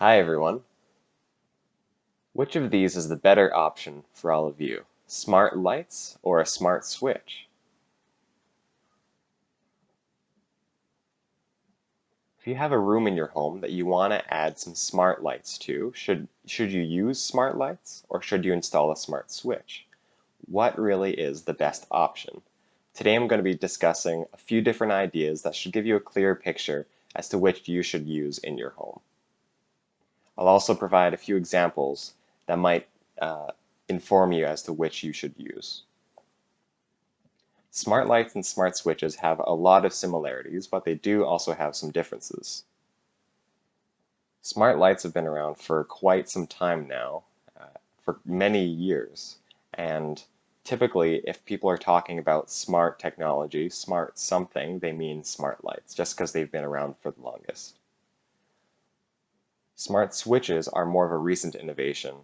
Hi everyone. Which of these is the better option for all of you? Smart lights or a smart switch? If you have a room in your home that you want to add some smart lights to, should you use smart lights or should you install a smart switch? What really is the best option? Today I'm going to be discussing a few different ideas that should give you a clear picture as to which you should use in your home. I'll also provide a few examples that might inform you as to which you should use. Smart lights and smart switches have a lot of similarities, but they do also have some differences. Smart lights have been around for quite some time now, for many years, and typically if people are talking about smart technology, smart something, they mean smart lights, just because they've been around for the longest. Smart switches are more of a recent innovation,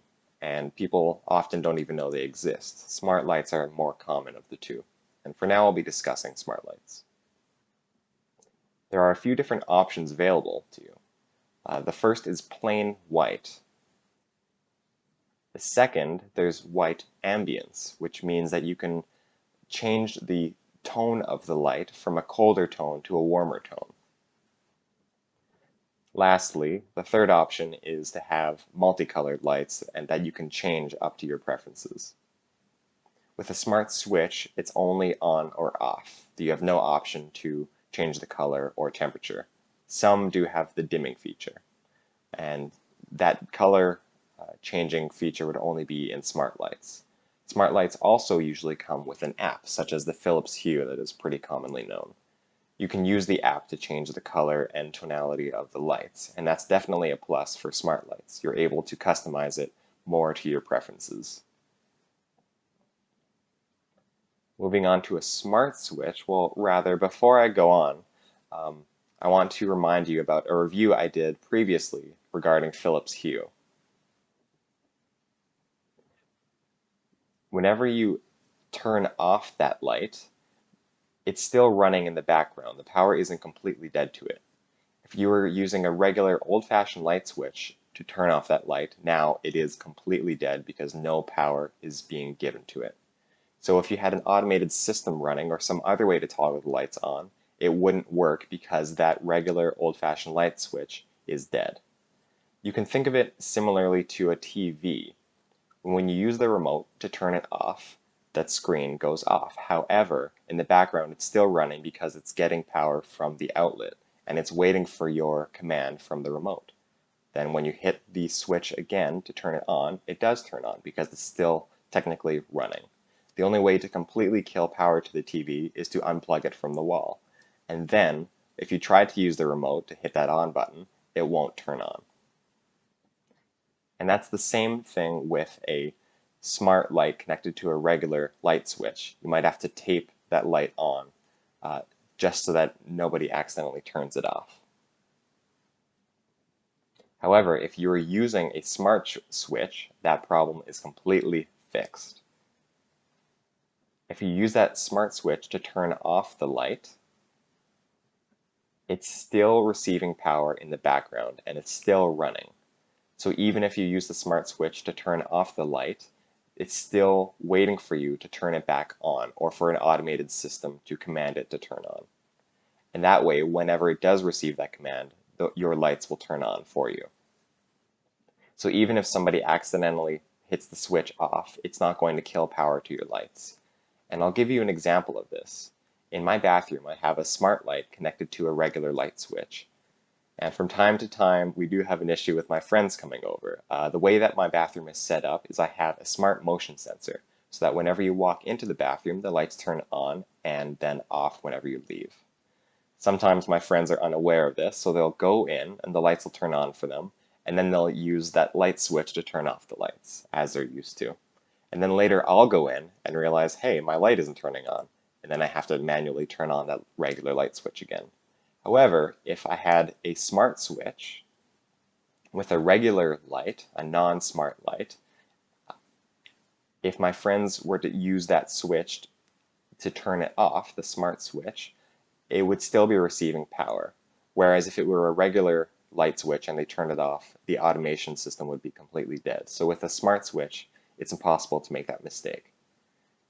and people often don't even know they exist. Smart lights are more common of the two. And for now, I'll be discussing smart lights. There are a few different options available to you. The first is plain white. The second, there's white ambience, which means that you can change the tone of the light from a colder tone to a warmer tone. Lastly, the third option is to have multicolored lights and that you can change up to your preferences. With a smart switch, it's only on or off. You have no option to change the color or temperature. Some do have the dimming feature, and that color changing feature would only be in smart lights. Smart lights also usually come with an app, such as the Philips Hue that is pretty commonly known. You can use the app to change the color and tonality of the lights, and that's definitely a plus for smart lights. You're able to customize it more to your preferences. Moving on to a smart switch, well, rather, before I go on, I want to remind you about a review I did previously regarding Philips Hue. Whenever you turn off that light, it's still running in the background. The power isn't completely dead to it. If you were using a regular old-fashioned light switch to turn off that light, now it is completely dead because no power is being given to it. So if you had an automated system running or some other way to toggle the lights on, it wouldn't work because that regular old-fashioned light switch is dead. You can think of it similarly to a TV. When you use the remote to turn it off, that screen goes off. However, in the background, it's still running because it's getting power from the outlet, and it's waiting for your command from the remote. Then when you hit the switch again to turn it on, it does turn on because it's still technically running. The only way to completely kill power to the TV is to unplug it from the wall. And then, if you try to use the remote to hit that on button, it won't turn on. And that's the same thing with a smart light connected to a regular light switch. You might have to tape that light on just so that nobody accidentally turns it off. However, if you are using a smart switch, that problem is completely fixed. If you use that smart switch to turn off the light, it's still receiving power in the background and it's still running. So even if you use the smart switch to turn off the light, it's still waiting for you to turn it back on or for an automated system to command it to turn on. And that way, whenever it does receive that command, your lights will turn on for you. So even if somebody accidentally hits the switch off, it's not going to kill power to your lights. And I'll give you an example of this. In my bathroom, I have a smart light connected to a regular light switch. And from time to time, we do have an issue with my friends coming over. The way that my bathroom is set up is I have a smart motion sensor, so that whenever you walk into the bathroom, the lights turn on and then off whenever you leave. Sometimes my friends are unaware of this, so they'll go in and the lights will turn on for them, and then they'll use that light switch to turn off the lights, as they're used to. And then later I'll go in and realize, hey, my light isn't turning on, and then I have to manually turn on that regular light switch again. However, if I had a smart switch with a regular light, a non-smart light, if my friends were to use that switch to turn it off, the smart switch, it would still be receiving power. Whereas if it were a regular light switch and they turned it off, the automation system would be completely dead. So with a smart switch, it's impossible to make that mistake.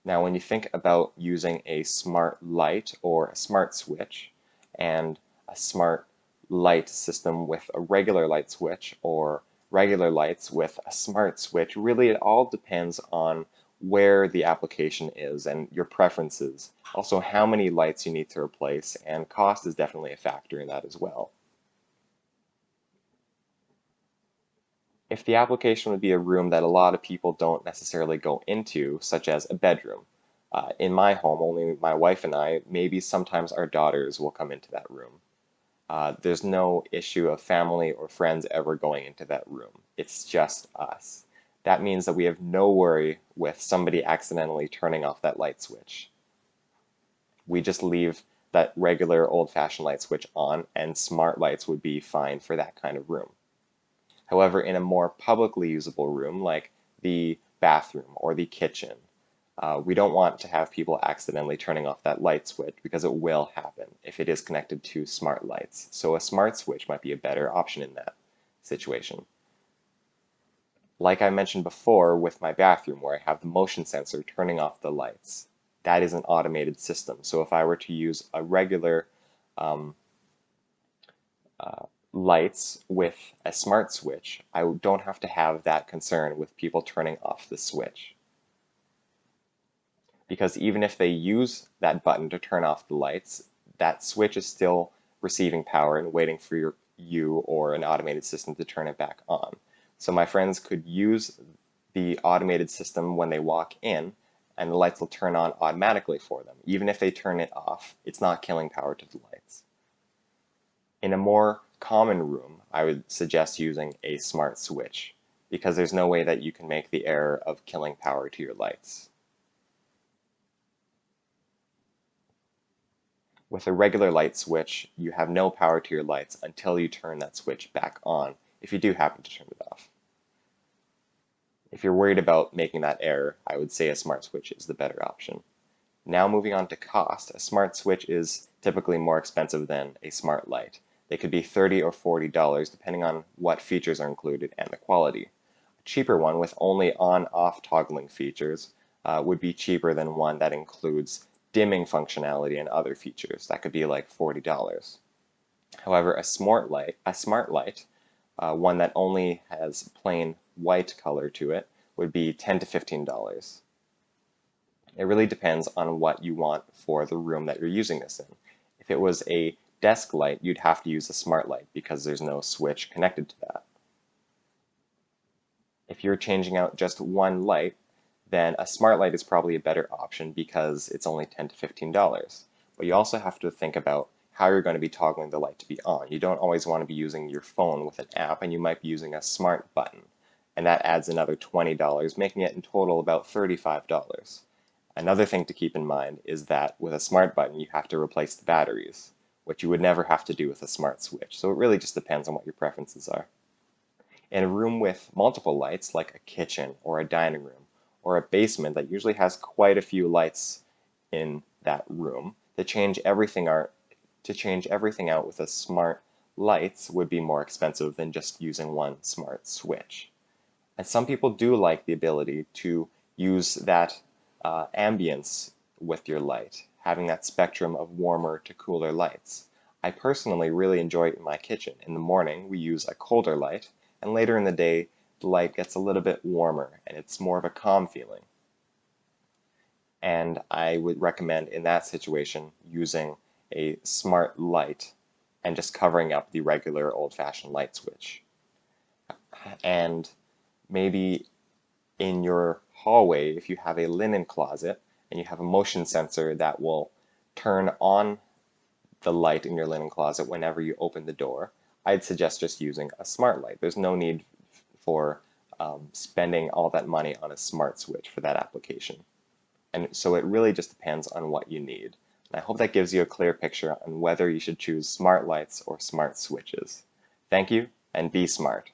Now, when you think about using a smart light or a smart switch and a smart light system with a regular light switch or regular lights with a smart switch, really it all depends on where the application is and your preferences. Also, how many lights you need to replace, and cost is definitely a factor in that as well. If the application would be a room that a lot of people don't necessarily go into, such as a bedroom, in my home, only my wife and I, maybe sometimes our daughters will come into that room. There's no issue of family or friends ever going into that room. It's just us. That means that we have no worry with somebody accidentally turning off that light switch. We just leave that regular old-fashioned light switch on, and smart lights would be fine for that kind of room. However, in a more publicly usable room like the bathroom or the kitchen, we don't want to have people accidentally turning off that light switch because it will happen if it is connected to smart lights. So a smart switch might be a better option in that situation. Like I mentioned before with my bathroom where I have the motion sensor turning off the lights, that is an automated system. So if I were to use a regular lights with a smart switch, I don't have to have that concern with people turning off the switch. Because even if they use that button to turn off the lights, that switch is still receiving power and waiting for you or an automated system to turn it back on. So my friends could use the automated system when they walk in, and the lights will turn on automatically for them. Even if they turn it off, it's not killing power to the lights. In a more common room, I would suggest using a smart switch because there's no way that you can make the error of killing power to your lights. With a regular light switch, you have no power to your lights until you turn that switch back on, if you do happen to turn it off. If you're worried about making that error, I would say a smart switch is the better option. Now moving on to cost, a smart switch is typically more expensive than a smart light. They could be $30 or $40 depending on what features are included and the quality. A cheaper one with only on-off toggling features would be cheaper than one that includes dimming functionality and other features. That could be like $40. However, a smart light, one that only has plain white color to it, would be $10 to $15. It really depends on what you want for the room that you're using this in. If it was a desk light, you'd have to use a smart light because there's no switch connected to that. If you're changing out just one light, then a smart light is probably a better option because it's only $10 to $15. But you also have to think about how you're going to be toggling the light to be on. You don't always want to be using your phone with an app, and you might be using a smart button. And that adds another $20, making it in total about $35. Another thing to keep in mind is that with a smart button, you have to replace the batteries, which you would never have to do with a smart switch. So it really just depends on what your preferences are. In a room with multiple lights, like a kitchen or a dining room, or a basement that usually has quite a few lights in that room, to change everything out with a smart lights would be more expensive than just using one smart switch. And some people do like the ability to use that ambience with your light, having that spectrum of warmer to cooler lights. I personally really enjoy it in my kitchen. In the morning, we use a colder light, and later in the day, the light gets a little bit warmer and it's more of a calm feeling. And I would recommend in that situation using a smart light and just covering up the regular old-fashioned light switch. And maybe in your hallway, if you have a linen closet and you have a motion sensor that will turn on the light in your linen closet whenever you open the door, I'd suggest just using a smart light. There's no need for spending all that money on a smart switch for that application. And so it really just depends on what you need. And I hope that gives you a clear picture on whether you should choose smart lights or smart switches. Thank you, and be smart.